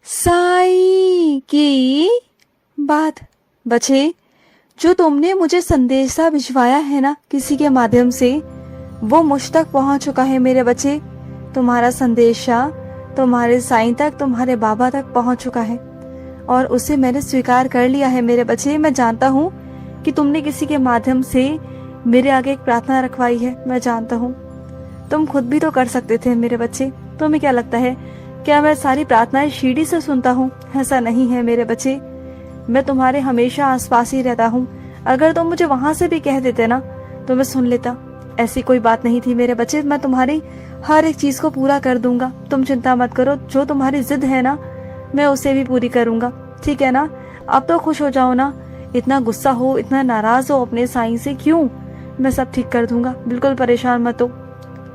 साईं की बात। बच्चे, जो तुमने मुझे संदेशा भिजवाया है ना किसी के माध्यम से, वो मुझ तक पहुंच चुका है मेरे बच्चे। तुम्हारा संदेशा तुम्हारे साईं तक, तुम्हारे बाबा तक पहुंच चुका है और उसे मैंने स्वीकार कर लिया है मेरे बच्चे। मैं जानता हूँ कि तुमने किसी के माध्यम से मेरे आगे एक प्रार्थना रखवाई है। मैं जानता हूँ तुम खुद भी तो कर सकते थे मेरे बच्चे। तुम्हें क्या लगता है, क्या मैं सारी प्रार्थनाएं शीढ़ी से सुनता हूँ? ऐसा नहीं है मेरे बच्चे। मैं तुम्हारे हमेशा आसपास ही रहता हूँ। अगर तुम मुझे वहां से भी कह देते ना तो मैं सुन लेता। ऐसी कोई बात नहीं थी मेरे बच्चे। मैं तुम्हारी हर एक चीज को पूरा कर दूंगा, तुम चिंता मत करो। जो तुम्हारी जिद है ना, मैं उसे भी पूरी करूंगा, ठीक है ना? अब तो खुश हो जाओ ना। इतना गुस्सा हो, इतना नाराज हो अपने साईं से क्यों? मैं सब ठीक कर दूंगा, बिल्कुल परेशान मत हो।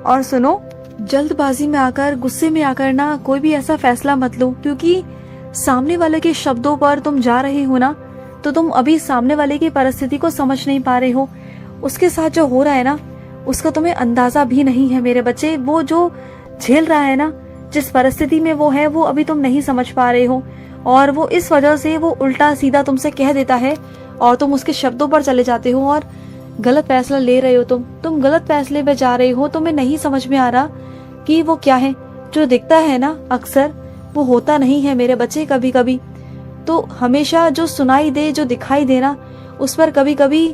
और सुनो, जल्दबाजी में आकर, गुस्से में आकर ना कोई भी ऐसा फैसला मत लो, क्योंकि सामने वाले के शब्दों पर तुम जा रहे हो ना, तो तुम अभी सामने वाले की परिस्थिति को समझ नहीं पा रहे हो। उसके साथ जो हो रहा है ना, उसका तुम्हें अंदाजा भी नहीं है मेरे बच्चे। वो जो झेल रहा है ना, जिस परिस्थिति में वो है, वो अभी तुम नहीं समझ पा रहे हो। और वो इस वजह से वो उल्टा सीधा तुमसे कह देता है और तुम उसके शब्दों पर चले जाते हो और गलत फैसला ले रहे हो। तुम गलत फैसले पे जा रहे हो। तुम्हें नहीं समझ में आ रहा कि वो क्या है। जो दिखता है ना, अक्सर वो होता नहीं है मेरे बच्चे। कभी कभी तो हमेशा जो सुनाई दे, जो दिखाई देना, उस पर कभी कभी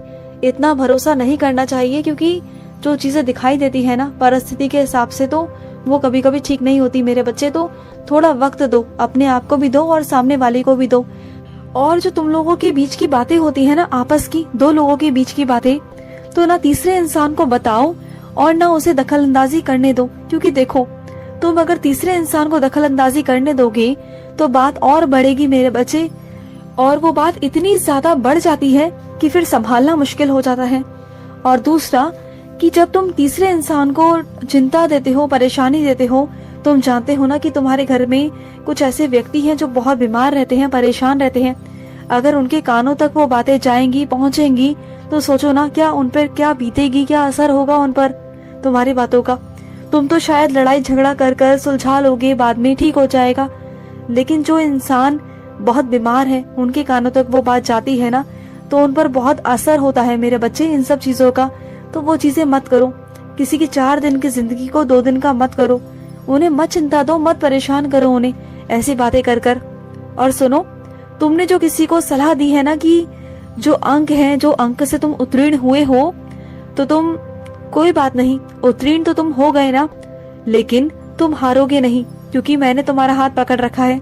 इतना भरोसा नहीं करना चाहिए, क्योंकि जो चीजें दिखाई देती है ना परिस्थिति के हिसाब से, तो वो कभी कभी ठीक नहीं होती मेरे बच्चे। तो थोड़ा वक्त दो, अपने आप को भी दो और सामने वाले को भी दो। और जो तुम लोगों के बीच की बातें होती है ना, आपस की, दो लोगों के बीच की बातें, तो ना तीसरे इंसान को बताओ और ना उसे दखल अंदाजी करने दो। क्योंकि देखो, तुम अगर तीसरे इंसान को दखल अंदाजी करने दोगे तो बात और बढ़ेगी मेरे बच्चे। और वो बात इतनी ज्यादा बढ़ जाती है कि फिर संभालना मुश्किल हो जाता है। और दूसरा कि जब तुम तीसरे इंसान को चिंता देते हो, परेशानी देते हो, तुम जानते हो ना कि तुम्हारे घर में कुछ ऐसे व्यक्ति हैं जो बहुत बीमार रहते हैं, परेशान रहते हैं। अगर उनके कानों तक वो बातें जाएंगी, पहुंचेंगी, तो सोचो ना क्या उन पर क्या बीतेगी, क्या असर होगा उन पर तुम्हारी बातों का। तुम तो शायद लड़ाई झगड़ा कर कर सुलझा लोगे, बाद में ठीक हो जाएगा। लेकिन जो इंसान बहुत बीमार है, उनके कानों तक वो बात जाती है ना, तो उन पर बहुत असर होता है मेरे बच्चे इन सब चीजों का। तो वो चीजें मत करो। किसी की 4 दिन की जिंदगी को 2 दिन का मत करो। उन्हें मत चिंता दो, मत परेशान करो उन्हें ऐसी बातें कर कर। और सुनो, तुमने जो किसी को सलाह दी है ना कि जो अंक है, जो अंक से तुम उत्तीर्ण हुए हो, तो तुम, कोई बात नहीं, उत्तीर्ण तो तुम हो गए ना, लेकिन तुम हारोगे नहीं, क्योंकि मैंने तुम्हारा हाथ पकड़ रखा है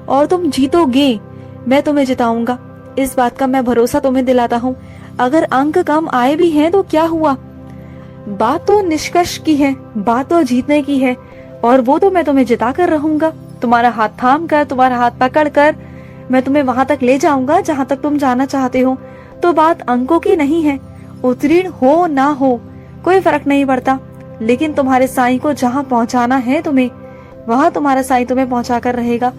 और तुम जीतोगे। मैं तुम्हें जिताऊंगा, इस बात का मैं भरोसा तुम्हें दिलाता हूँ। अगर अंक कम आए भी हैं तो क्या हुआ, बात तो निष्कर्ष की है, बात तो जीतने की है, और वो तो मैं तुम्हें जिता कर रहूंगा। तुम्हारा हाथ थाम कर, तुम्हारा हाथ पकड़ कर मैं तुम्हें वहां तक ले जाऊंगा जहां तक तुम जाना चाहते हो। तो बात अंकों की नहीं है, उत्तीर्ण हो ना हो कोई फर्क नहीं पड़ता, लेकिन तुम्हारे साईं को जहां पहुंचाना है तुम्हें, वहां तुम्हारा साईं तुम्हें पहुंचा कर रहेगा।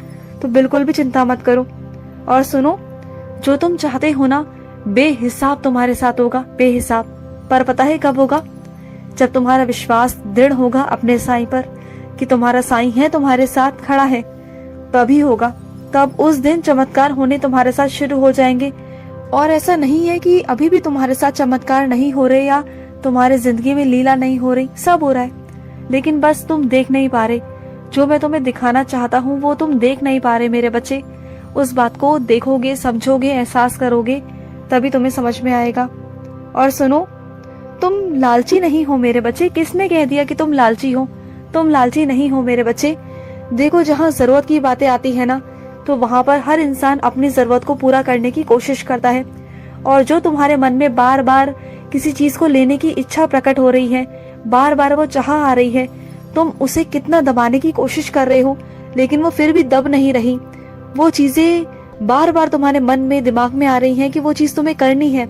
तो बिल्कुल भी चिंता मत करो। और सुनो, जो तुम चाहते हो ना, बेहिसाब तुम्हारे साथ होगा, बेहिसाब। पर पता है कब होगा? जब तुम्हारा विश्वास दृढ़ होगा अपने साईं पर कि तुम्हारा साईं है, तुम्हारे साथ खड़ा है, तभी होगा। तब उस दिन चमत्कार होने तुम्हारे साथ शुरू हो जाएंगे। और ऐसा नहीं है कि अभी भी तुम्हारे साथ चमत्कार नहीं हो रहे या तुम्हारे जिंदगी में लीला नहीं हो रही, सब हो रहा है, लेकिन बस तुम देख नहीं पा रहे। जो मैं तुम्हें दिखाना चाहता हूँ वो तुम देख नहीं पा रहे मेरे बच्चे। उस बात को देखोगे, समझोगे, एहसास करोगे, तभी तुम्हें समझ में आएगा। और सुनो, तुम लालची नहीं हो मेरे बच्चे। किसने कह दिया कि तुम लालची हो? तुम लालची नहीं हो मेरे बच्चे। देखो, जहाँ जरूरत की बातें आती है ना, तो वहां पर हर इंसान अपनी जरूरत को पूरा करने की कोशिश करता है। और जो तुम्हारे मन में बार बार किसी चीज को लेने की इच्छा प्रकट हो रही है, बार बार वो चाह आ रही है, तुम उसे कितना दबाने की कोशिश कर रहे हो, लेकिन वो फिर भी दब नहीं रही। वो चीजें बार बार तुम्हारे मन में, दिमाग में आ रही हैं कि वो चीज तुम्हें करनी है।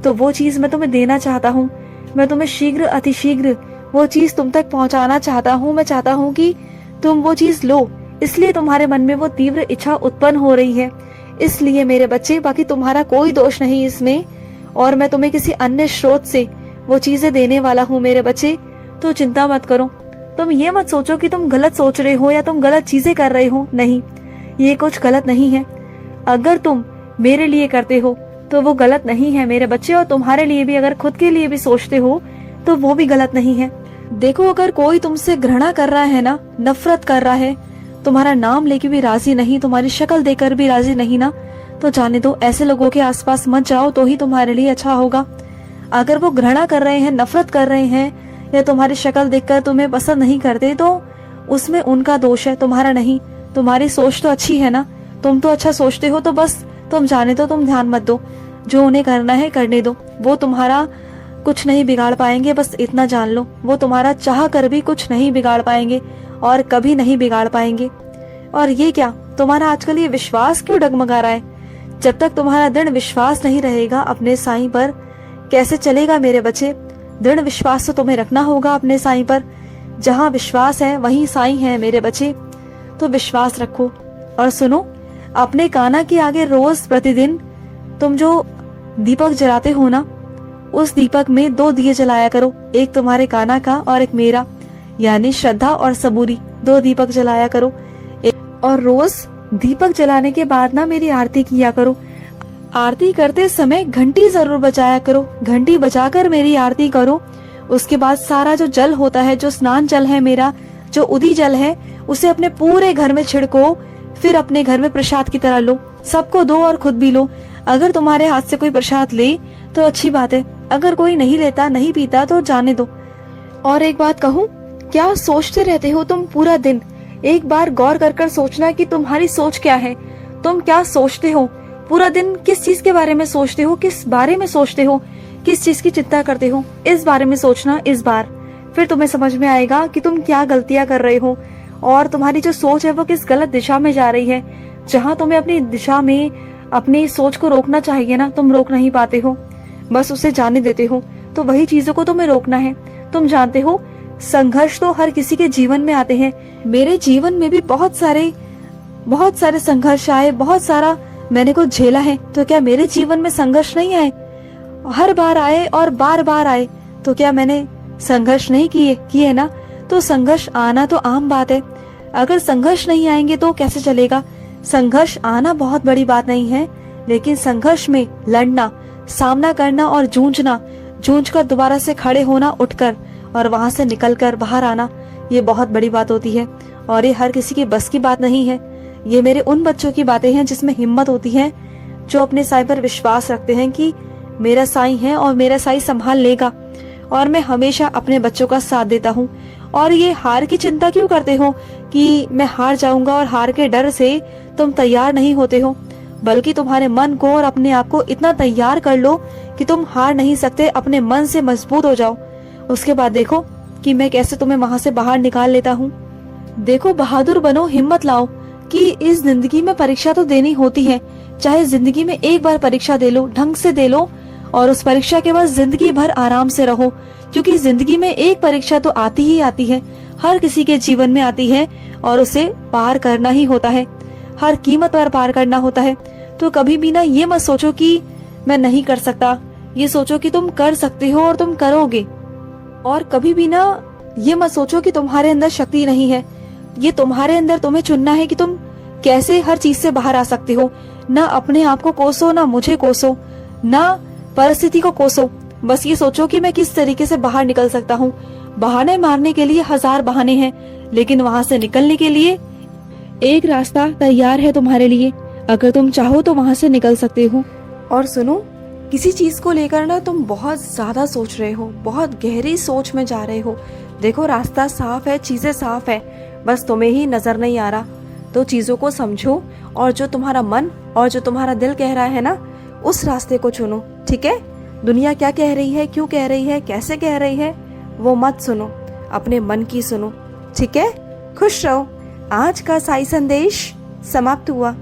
तो वो चीज मैं तुम्हें देना चाहता हूँ। मैं तुम्हें शीघ्र अतिशीघ्र वो चीज तुम तक पहुंचाना चाहता हूँ। मैं चाहता हूँ कि तुम वो चीज लो, इसलिए तुम्हारे मन में वो तीव्र इच्छा उत्पन्न हो रही है, इसलिए मेरे बच्चे। बाकी तुम्हारा कोई दोष नहीं इसमें, और मैं तुम्हें किसी अन्य स्रोत से वो चीजें देने वाला हूँ मेरे बच्चे। तो चिंता मत करो। तुम ये मत सोचो कि तुम गलत सोच रहे हो या तुम गलत चीजें कर रहे हो, नहीं। ये कुछ गलत नहीं है। अगर तुम मेरे लिए करते हो तो वो गलत नहीं है मेरे बच्चे, और तुम्हारे लिए भी अगर खुद के लिए भी सोचते हो तो वो भी गलत नहीं है। देखो, अगर कोई तुमसे घृणा कर रहा है ना, नफरत कर रहा है, तुम्हारा नाम लेके भी राजी नहीं, तुम्हारी शक्ल देखकर भी राजी नहीं ना, तो जाने दो, ऐसे लोगों के आसपास मत जाओ, तो ही तुम्हारे लिए अच्छा होगा। अगर वो घृणा कर रहे हैं, नफरत कर रहे हैं, या तुम्हारी शक्ल देखकर तुम्हें पसंद नहीं करते, तो उसमें उनका दोष है, तुम्हारा नहीं। तुम्हारी सोच तो अच्छी है ना, तुम तो अच्छा सोचते हो, तो बस तुम जाने दो, तुम ध्यान मत दो, जो उन्हें करना है करने दो। वो तुम्हारा कुछ नहीं बिगाड़ पाएंगे, बस इतना जान लो। वो तुम्हारा चाह कर भी कुछ नहीं बिगाड़ पाएंगे और कभी नहीं बिगाड़ पाएंगे। और ये क्या, तुम्हारा आजकल ये विश्वास क्यों डगमगा रहा है? जब तक तुम्हारा दृढ़ विश्वास नहीं रहेगा अपने साईं पर, कैसे चलेगा मेरे बच्चे? दृढ़ विश्वास तो तुम्हें रखना होगा अपने साईं पर। जहाँ विश्वास है वहीं साईं है मेरे बच्चे, तो विश्वास रखो। और सुनो, अपने काना के आगे रोज प्रतिदिन तुम जो दीपक जलाते हो ना, उस दीपक में 2 दिए जलाया करो, एक तुम्हारे काना का और एक मेरा, यानी श्रद्धा और सबूरी। 2 दीपक जलाया करो। और रोज दीपक जलाने के बाद ना मेरी आरती किया करो। आरती करते समय घंटी जरूर बजाया करो, घंटी बजाकर मेरी आरती करो। उसके बाद सारा जो जल होता है, जो स्नान जल है मेरा, जो उदी जल है, उसे अपने पूरे घर में छिड़को। फिर अपने घर में प्रसाद की तरह लो, सबको दो और खुद भी लो। अगर तुम्हारे हाथ से कोई प्रसाद ले तो अच्छी बात है, अगर कोई नहीं लेता, नहीं पीता, तो जाने दो। और एक बात कहूँ, क्या सोचते रहते हो तुम पूरा दिन? एक बार गौर कर कर सोचना कि तुम्हारी सोच क्या है, तुम क्या सोचते हो पूरा दिन, किस चीज के बारे में सोचते हो, किस बारे में सोचते हो, किस चीज की चिंता करते हो, इस बारे में सोचना इस बार। फिर तुम्हें समझ में आएगा कि तुम क्या गलतियां कर रहे हो और तुम्हारी जो सोच है वो किस गलत दिशा में जा रही है। जहाँ तुम्हें अपनी दिशा में अपनी सोच को रोकना चाहिए ना, तुम रोक नहीं पाते हो, बस उसे जाने देते हो। तो वही चीजों को तुम्हें रोकना है। तुम जानते हो, संघर्ष तो हर किसी के जीवन में आते हैं। मेरे जीवन में भी बहुत सारे संघर्ष आए, बहुत सारा मैंने कुछ झेला है। तो क्या मेरे जीवन में संघर्ष नहीं आए? हर बार आए और बार बार आए। तो क्या मैंने संघर्ष नहीं किए ना? तो संघर्ष आना तो आम बात है। अगर संघर्ष नहीं आएंगे तो कैसे चलेगा? संघर्ष आना बहुत बड़ी बात नहीं है, लेकिन संघर्ष में लड़ना, सामना करना और जूझकर दोबारा से खड़े होना, उठकर और वहां से निकलकर बाहर आना, ये बहुत बड़ी बात होती है। और ये हर किसी की बस की बात नहीं है। ये मेरे उन बच्चों की बातें हैं जिसमें हिम्मत होती है, जो अपने साईं पर विश्वास रखते हैं कि मेरा साईं है और मेरा साईं संभाल लेगा। और मैं हमेशा अपने बच्चों का साथ देता हूँ। और ये हार की चिंता क्यों करते हो कि मैं हार जाऊंगा, और हार के डर से तुम तैयार नहीं होते हो, बल्कि तुम्हारे मन को और अपने आप को इतना तैयार कर लो कि तुम हार नहीं सकते। अपने मन से मजबूत हो जाओ। उसके बाद देखो कि मैं कैसे तुम्हें वहां से बाहर निकाल लेता हूँ। देखो, बहादुर बनो, हिम्मत लाओ कि इस जिंदगी में परीक्षा तो देनी होती है। चाहे जिंदगी में एक बार परीक्षा दे लो, ढंग से दे लो, और उस परीक्षा के बाद जिंदगी भर आराम से रहो। क्योंकि जिंदगी में एक परीक्षा तो आती ही आती है, हर किसी के जीवन में आती है, और उसे पार करना ही होता है, हर कीमत पर पार करना होता है। तो कभी भी ना ये मत सोचो कि मैं नहीं कर सकता, ये सोचो कि तुम कर सकते हो और तुम करोगे। और कभी भी ना ये मत सोचो कि तुम्हारे अंदर शक्ति नहीं है। ये तुम्हारे अंदर, तुम्हें चुनना है कि तुम कैसे हर चीज से बाहर आ सकते हो। ना अपने आप को कोसो, ना मुझे कोसो, ना परिस्थिति को कोसो। बस ये सोचो कि मैं किस तरीके से बाहर निकल सकता हूँ। बहाने मारने के लिए 1000 बहाने हैं, लेकिन वहां से निकलने के लिए एक रास्ता तैयार है तुम्हारे लिए। अगर तुम चाहो तो वहां से निकल सकते हो। और सुनो, किसी चीज को लेकर ना तुम बहुत ज्यादा सोच रहे हो, बहुत गहरी सोच में जा रहे हो। देखो, रास्ता साफ है, चीजें साफ है, बस तुम्हें ही नजर नहीं आ रहा। तो चीजों को समझो, और जो तुम्हारा मन और जो तुम्हारा दिल कह रहा है ना, उस रास्ते को चुनो। ठीक है? दुनिया क्या कह रही है, क्यों कह रही है, कैसे कह रही है, वो मत सुनो, अपने मन की सुनो। ठीक है? खुश रहो। आज का साई संदेश समाप्त हुआ।